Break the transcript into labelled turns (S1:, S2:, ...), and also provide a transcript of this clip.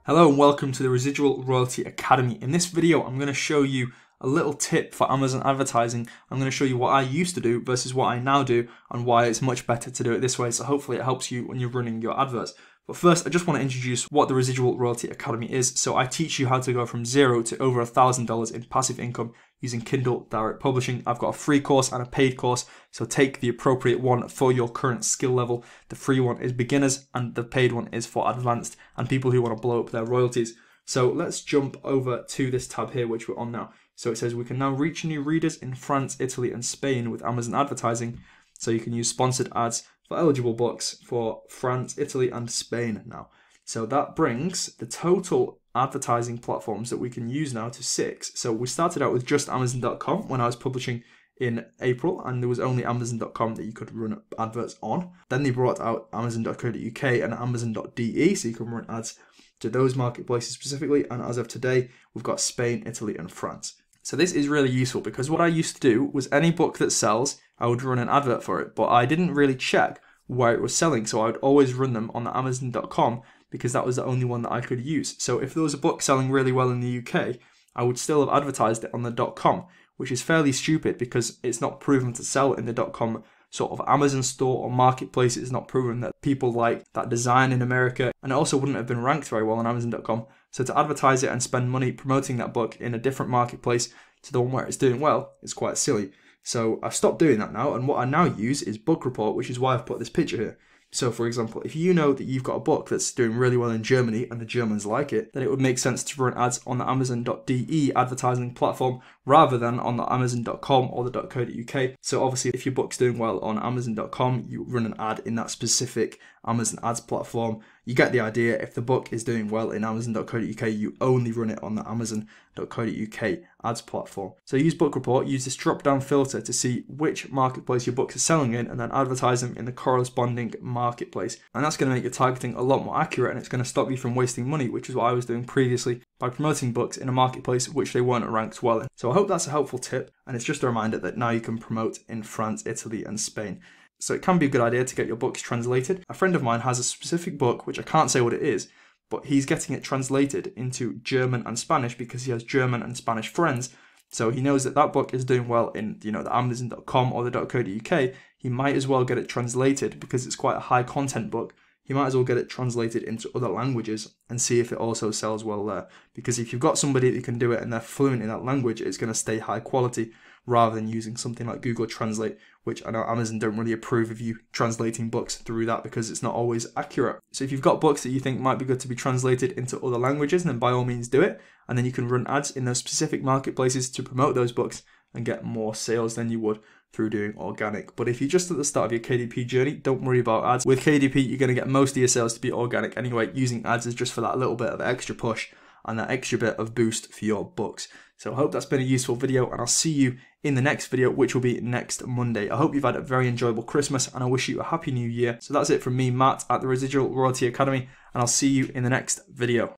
S1: Hello and welcome to the Residual Royalty Academy. In this video, I'm going to show you a little tip for Amazon advertising. I'm going to show you what I used to do versus what I now do and why it's much better to do it this way. So hopefully it helps you when you're running your adverts. But first, I just want to introduce what the Residual Royalty Academy is. So I teach you how to go from zero to over $1,000 in passive income using Kindle Direct Publishing. I've got a free course and a paid course, so take the appropriate one for your current skill level. The free one is beginners and the paid one is for advanced and people who want to blow up their royalties. So let's jump over to this tab here, which we're on now. So it says we can now reach new readers in France, Italy and Spain with Amazon advertising. So you can use sponsored ads for eligible books for France, Italy and Spain now. So that brings the total advertising platforms that we can use now to 6. So we started out with just Amazon.com when I was publishing in April, and there was only Amazon.com that you could run adverts on. Then they brought out Amazon.co.uk and Amazon.de, so you can run ads to those marketplaces specifically. And as of today, we've got Spain, Italy and France. So this is really useful because what I used to do was any book that sells, I would run an advert for it, but I didn't really check where it was selling. So I would always run them on the Amazon.com because that was the only one that I could use. So if there was a book selling really well in the UK, I would still have advertised it on the .com, which is fairly stupid because it's not proven to sell in the .com sort of Amazon store or marketplace. It's not proven that people like that design in America, and it also wouldn't have been ranked very well on Amazon.com. So to advertise it and spend money promoting that book in a different marketplace to the one where it's doing well is quite silly. So I've stopped doing that now, and what I now use is Book Report, which is why I've put this picture here. So for example, if you know that you've got a book that's doing really well in Germany and the Germans like it, then it would make sense to run ads on the Amazon.de advertising platform rather than on the Amazon.com or the .co.uk. So obviously if your book's doing well on Amazon.com, you run an ad in that specific Amazon ads platform. You get the idea. If the book is doing well in Amazon.co.uk, you only run it on the Amazon.co.uk ads platform. So use Book Report, use this drop-down filter to see which marketplace your books are selling in and then advertise them in the corresponding marketplace. And that's going to make your targeting a lot more accurate, and it's going to stop you from wasting money, which is what I was doing previously by promoting books in a marketplace which they weren't ranked well in. So I hope that's a helpful tip, and it's just a reminder that now you can promote in France, Italy and Spain. So it can be a good idea to get your books translated. A friend of mine has a specific book, which I can't say what it is, but he's getting it translated into German and Spanish because he has German and Spanish friends. So he knows that that book is doing well in, the Amazon.com or the .co.uk. He might as well get it translated because it's quite a high content book. He might as well get it translated into other languages and see if it also sells well there. Because if you've got somebody that can do it and they're fluent in that language, it's going to stay high quality rather than using something like Google Translate, which I know Amazon don't really approve of you translating books through that because it's not always accurate. So if you've got books that you think might be good to be translated into other languages, then by all means do it. And then you can run ads in those specific marketplaces to promote those books and get more sales than you would through doing organic. But if you're just at the start of your KDP journey, don't worry about ads. With KDP, you're going to get most of your sales to be organic anyway. Using ads is just for that little bit of extra push and that extra bit of boost for your books. So I hope that's been a useful video, and I'll see you in the next video, which will be next Monday. I hope you've had a very enjoyable Christmas, and I wish you a happy new year. So that's it from me, Matt, at the Residual Royalty Academy, and I'll see you in the next video.